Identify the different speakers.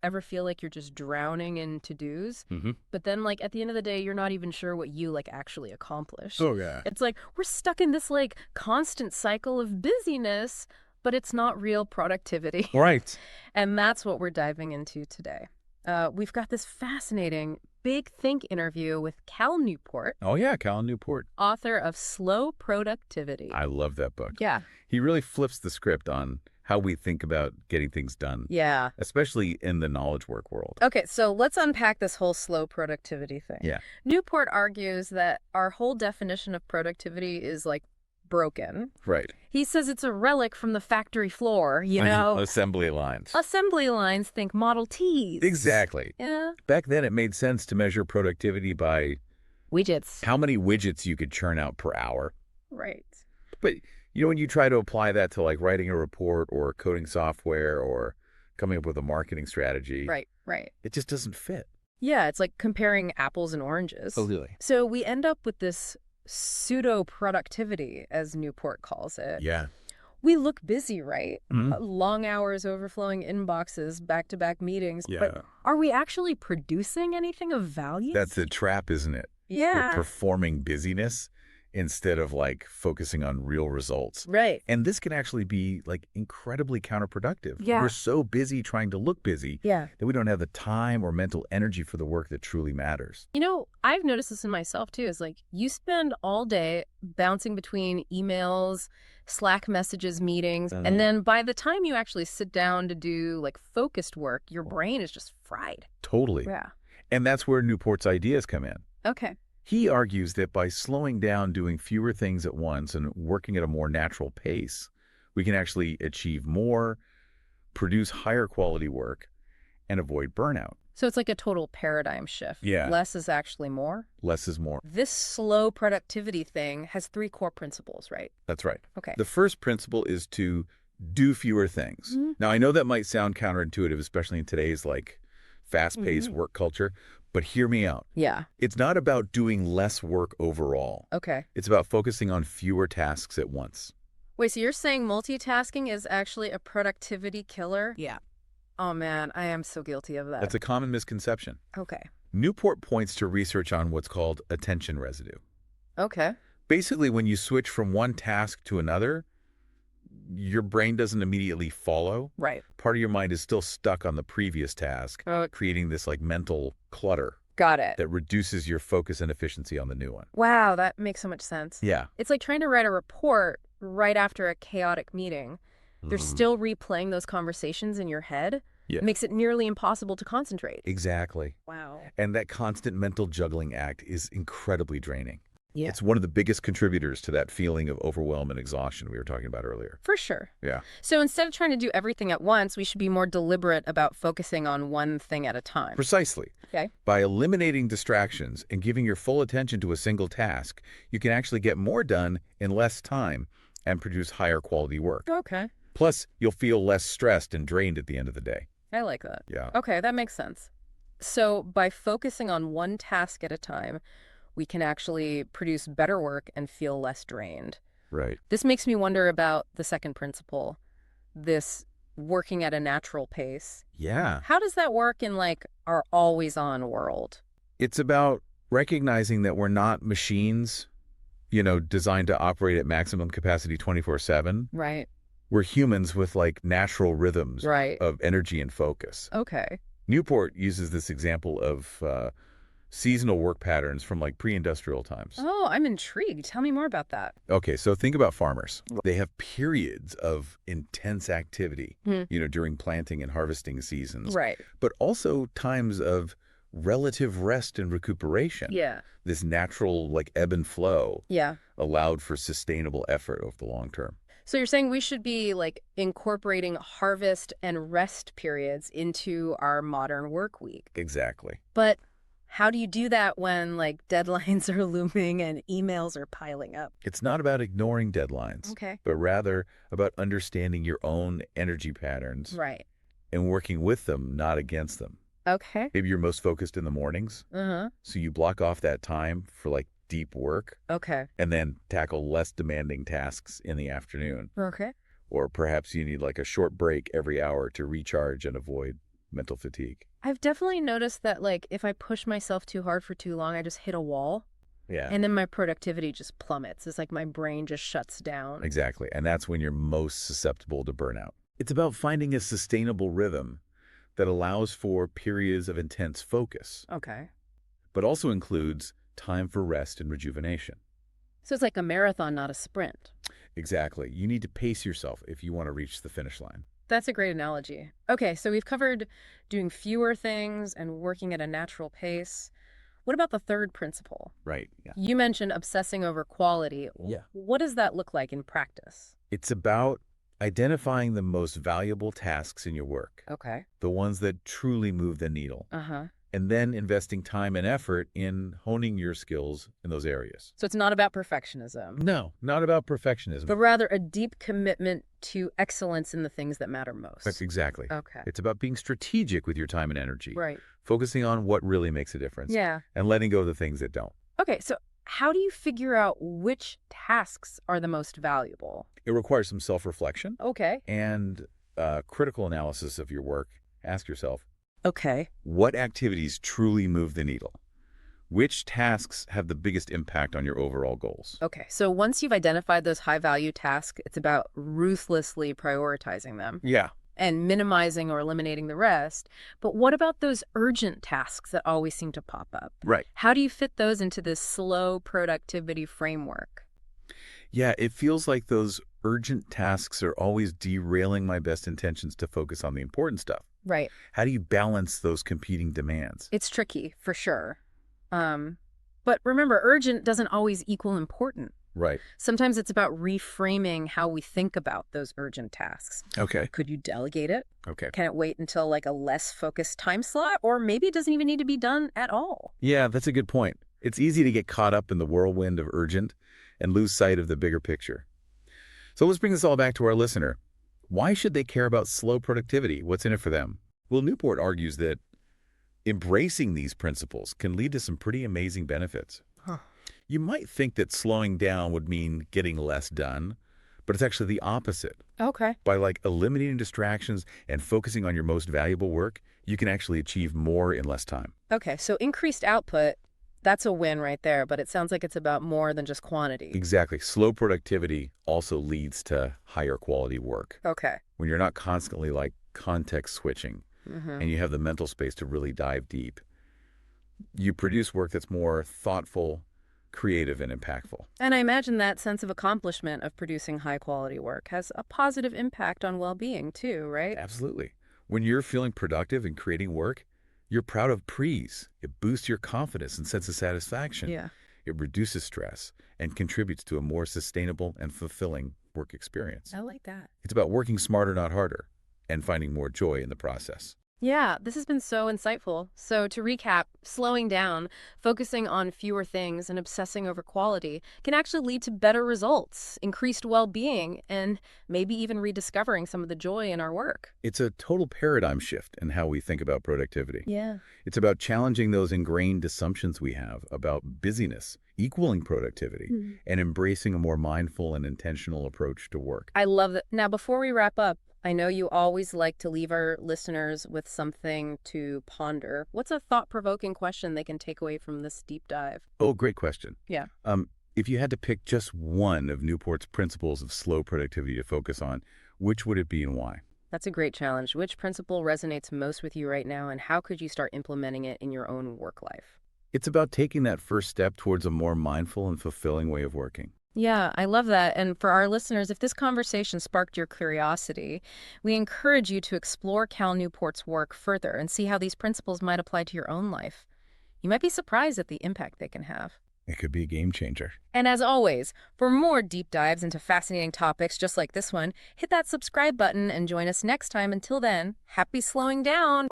Speaker 1: ever feel like you're just drowning in to-dos?
Speaker 2: Mm-hmm.
Speaker 1: But then, like, at the end of the day, you're not even sure what you, like, actually accomplished.
Speaker 2: Oh, yeah.
Speaker 1: It's like we're stuck in this, like, constant cycle of busyness, but it's not real productivity.
Speaker 2: Right.
Speaker 1: And that's what we're diving into today. We've got this fascinating Big Think interview with Cal Newport,
Speaker 2: Oh, yeah, Cal Newport.
Speaker 1: author of Slow Productivity.
Speaker 2: I love that book.
Speaker 1: Yeah.
Speaker 2: He really flips the script on how we think about getting things done,
Speaker 1: Yeah.
Speaker 2: especially in the knowledge work world.
Speaker 1: Okay, so let's unpack this whole slow productivity thing.
Speaker 2: Yeah.
Speaker 1: Newport argues that our whole definition of productivity is, like, broken.
Speaker 2: Right.
Speaker 1: He says it's a relic from the factory floor, you know?
Speaker 2: Assembly lines.
Speaker 1: Assembly lines, think Model Ts.
Speaker 2: Exactly.
Speaker 1: Yeah.
Speaker 2: Back then, it made sense to measure productivity by
Speaker 1: Widgets.
Speaker 2: how many widgets you could churn out per hour.
Speaker 1: Right.
Speaker 2: But, you know, when you try to apply that to, like, writing a report or coding software or coming up with a marketing strategy,
Speaker 1: Right.
Speaker 2: it just doesn't fit.
Speaker 1: Yeah, it's like comparing apples and oranges.
Speaker 2: Totally.
Speaker 1: So we end up with this pseudo productivity, as Newport calls it.
Speaker 2: Yeah.
Speaker 1: We look busy, right?
Speaker 2: Mhm.
Speaker 1: Long hours, overflowing inboxes, back-to-back meetings.
Speaker 2: Yeah.
Speaker 1: But are we actually producing anything of value?
Speaker 2: That's the trap, isn't it?
Speaker 1: Yeah.
Speaker 2: We're performing busyness instead of, like, focusing on real results.
Speaker 1: Right.
Speaker 2: And this can actually be, like, incredibly counterproductive.
Speaker 1: Yeah.
Speaker 2: We're so busy trying to look busy
Speaker 1: Yeah.
Speaker 2: that we don't have the time or mental energy for the work that truly matters.
Speaker 1: You know, I've noticed this in myself, too, is like you spend all day bouncing between emails, Slack messages, meetings, and then by the time you actually sit down to do, like, focused work, your brain is just fried.
Speaker 2: Totally.
Speaker 1: Yeah.
Speaker 2: And that's where Newport's ideas come in.
Speaker 1: Okay.
Speaker 2: He argues that by slowing down, doing fewer things at once, and working at a more natural pace, we can actually achieve more, produce higher quality work, and avoid burnout.
Speaker 1: So it's like a total paradigm shift.
Speaker 2: Yeah.
Speaker 1: Less is actually more.
Speaker 2: Less is more.
Speaker 1: This slow productivity thing has 3 core principles, right?
Speaker 2: That's right.
Speaker 1: Okay.
Speaker 2: The first principle is to do fewer things.
Speaker 1: Mhm.
Speaker 2: Now, I know that might sound counterintuitive, especially in today's, like, fast-paced work culture, but hear me out.
Speaker 1: Yeah.
Speaker 2: It's not about doing less work overall.
Speaker 1: Okay.
Speaker 2: It's about focusing on fewer tasks at once.
Speaker 1: Wait, so you're saying multitasking is actually a productivity killer?
Speaker 3: Yeah.
Speaker 1: Oh, man, I am so guilty of that.
Speaker 2: That's a common misconception.
Speaker 1: Okay.
Speaker 2: Newport points to research on what's called attention residue.
Speaker 1: Okay.
Speaker 2: Basically, when you switch from one task to another, your brain doesn't immediately follow.
Speaker 1: Right.
Speaker 2: Part of your mind is still stuck on the previous task, creating this, like, mental clutter
Speaker 1: Got it.
Speaker 2: that reduces your focus and efficiency on the new one.
Speaker 1: Wow, that makes so much sense.
Speaker 2: Yeah.
Speaker 1: It's like trying to write a report right after a chaotic meeting. They're still replaying those conversations in your head.
Speaker 2: Yeah.
Speaker 1: It makes it nearly impossible to concentrate.
Speaker 2: Exactly.
Speaker 1: Wow.
Speaker 2: And that constant mental juggling act is incredibly draining.
Speaker 1: Yeah.
Speaker 2: It's one of the biggest contributors to that feeling of overwhelm and exhaustion we were talking about earlier.
Speaker 1: For sure.
Speaker 2: Yeah.
Speaker 1: So instead of trying to do everything at once, we should be more deliberate about focusing on one thing at a time.
Speaker 2: Precisely.
Speaker 1: Okay.
Speaker 2: By eliminating distractions and giving your full attention to a single task, you can actually get more done in less time and produce higher quality work.
Speaker 1: Okay.
Speaker 2: Plus, you'll feel less stressed and drained at the end of the day.
Speaker 1: I like that.
Speaker 2: Yeah.
Speaker 1: Okay, that makes sense. So by focusing on one task at a time, we can actually produce better work and feel less drained.
Speaker 2: Right.
Speaker 1: This makes me wonder about the second principle, this working at a natural pace.
Speaker 2: Yeah.
Speaker 1: How does that work in, like, our always-on world?
Speaker 2: It's about recognizing that we're not machines, you know, designed to operate at maximum capacity 24/7.
Speaker 1: Right.
Speaker 2: We're humans with, like, natural rhythms
Speaker 1: Right.
Speaker 2: of energy and focus.
Speaker 1: Okay.
Speaker 2: Newport uses this example of seasonal work patterns from, like, pre-industrial times.
Speaker 1: Oh, I'm intrigued. Tell me more about that.
Speaker 2: Okay, so think about farmers. They have periods of intense activity, you know, during planting and harvesting seasons.
Speaker 1: Right.
Speaker 2: But also times of relative rest and recuperation.
Speaker 1: Yeah.
Speaker 2: This natural, like, ebb and flow
Speaker 1: Yeah.
Speaker 2: allowed for sustainable effort over the long term.
Speaker 1: So you're saying we should be, like, incorporating harvest and rest periods into our modern work week.
Speaker 2: Exactly.
Speaker 1: But how do you do that when, like, deadlines are looming and emails are piling up?
Speaker 2: It's not about ignoring deadlines,
Speaker 1: Okay.
Speaker 2: but rather about understanding your own energy patterns
Speaker 1: Right.
Speaker 2: and working with them, not against them.
Speaker 1: Okay.
Speaker 2: Maybe you're most focused in the mornings,
Speaker 1: Uh-huh.
Speaker 2: so you block off that time for, like, deep work
Speaker 1: Okay.
Speaker 2: and then tackle less demanding tasks in the afternoon.
Speaker 1: Okay.
Speaker 2: Or perhaps you need, like, a short break every hour to recharge and avoid mental fatigue.
Speaker 1: I've definitely noticed that, like, if I push myself too hard for too long, I just hit a wall.
Speaker 2: Yeah.
Speaker 1: And then my productivity just plummets. It's like my brain just shuts down.
Speaker 2: Exactly. And that's when you're most susceptible to burnout. It's about finding a sustainable rhythm that allows for periods of intense focus,
Speaker 1: Okay.
Speaker 2: but also includes time for rest and rejuvenation.
Speaker 1: So it's like a marathon, not a sprint.
Speaker 2: Exactly. You need to pace yourself if you want to reach the finish line.
Speaker 1: That's a great analogy. Okay, so we've covered doing fewer things and working at a natural pace. What about the third principle?
Speaker 2: Right. Yeah.
Speaker 1: You mentioned obsessing over quality.
Speaker 2: Yeah.
Speaker 1: What does that look like in practice?
Speaker 2: It's about identifying the most valuable tasks in your work,
Speaker 1: Okay.
Speaker 2: the ones that truly move the needle,
Speaker 1: Uh-huh.
Speaker 2: and then investing time and effort in honing your skills in those areas.
Speaker 1: So it's not about perfectionism,
Speaker 2: No, not about perfectionism.
Speaker 1: but rather a deep commitment to excellence in the things that matter most.
Speaker 2: That's exactly.
Speaker 1: Okay.
Speaker 2: It's about being strategic with your time and energy,
Speaker 1: Right.
Speaker 2: focusing on what really makes a difference,
Speaker 1: Yeah.
Speaker 2: and letting go of the things that don't.
Speaker 1: Okay, so how do you figure out which tasks are the most valuable?
Speaker 2: It requires some self-reflection
Speaker 1: Okay.
Speaker 2: and critical analysis of your work. Ask yourself,
Speaker 1: Okay.
Speaker 2: what activities truly move the needle? Which tasks have the biggest impact on your overall goals?
Speaker 1: Okay, so once you've identified those high-value tasks, it's about ruthlessly prioritizing them
Speaker 2: Yeah.
Speaker 1: and minimizing or eliminating the rest. But what about those urgent tasks that always seem to pop up?
Speaker 2: Right.
Speaker 1: How do you fit those into this slow productivity framework?
Speaker 2: Yeah, it feels like those urgent tasks are always derailing my best intentions to focus on the important stuff.
Speaker 1: Right.
Speaker 2: How do you balance those competing demands?
Speaker 1: It's tricky, for sure. But remember, urgent doesn't always equal important.
Speaker 2: Right.
Speaker 1: Sometimes it's about reframing how we think about those urgent tasks.
Speaker 2: Okay.
Speaker 1: Could you delegate it?
Speaker 2: Okay.
Speaker 1: Can it wait until like a less focused time slot? Or maybe it doesn't even need to be done at all.
Speaker 2: Yeah, that's a good point. It's easy to get caught up in the whirlwind of urgent and lose sight of the bigger picture. So let's bring this all back to our listener. Why should they care about slow productivity? What's in it for them? Well, Newport argues that embracing these principles can lead to some pretty amazing benefits.
Speaker 1: Huh.
Speaker 2: You might think that slowing down would mean getting less done, but it's actually the opposite.
Speaker 1: Okay.
Speaker 2: By eliminating distractions and focusing on your most valuable work, you can actually achieve more in less time.
Speaker 1: Okay, so increased output, that's a win right there, but it sounds like it's about more than just quantity.
Speaker 2: Exactly. Slow productivity also leads to higher quality work.
Speaker 1: Okay.
Speaker 2: When you're not constantly context switching and you have the mental space to really dive deep, you produce work that's more thoughtful, creative, and impactful.
Speaker 1: And I imagine that sense of accomplishment of producing high quality work has a positive impact on well-being too, right?
Speaker 2: Absolutely. When you're feeling productive and creating work, you're proud of praise. It boosts your confidence and sense of satisfaction.
Speaker 1: Yeah.
Speaker 2: It reduces stress and contributes to a more sustainable and fulfilling work experience.
Speaker 1: I like that.
Speaker 2: It's about working smarter, not harder, and finding more joy in the process.
Speaker 1: Yeah, this has been so insightful. So to recap, slowing down, focusing on fewer things, and obsessing over quality can actually lead to better results, increased well-being, and maybe even rediscovering some of the joy in our work.
Speaker 2: It's a total paradigm shift in how we think about productivity.
Speaker 1: Yeah.
Speaker 2: It's about challenging those ingrained assumptions we have about busyness equaling productivity and embracing a more mindful and intentional approach to work.
Speaker 1: I love that. Now, before we wrap up, I know you always like to leave our listeners with something to ponder. What's a thought-provoking question they can take away from this deep dive?
Speaker 2: Oh, great question.
Speaker 1: Yeah.
Speaker 2: If you had to pick just one of Newport's principles of slow productivity to focus on, which would it be and why?
Speaker 1: That's a great challenge. Which principle resonates most with you right now, and how could you start implementing it in your own work life?
Speaker 2: It's about taking that first step towards a more mindful and fulfilling way of working.
Speaker 1: Yeah, I love that. And for our listeners, if this conversation sparked your curiosity, we encourage you to explore Cal Newport's work further and see how these principles might apply to your own life. You might be surprised at the impact they can have.
Speaker 2: It could be a game changer.
Speaker 1: And as always, for more deep dives into fascinating topics just like this one, hit that subscribe button and join us next time. Until then, happy slowing down.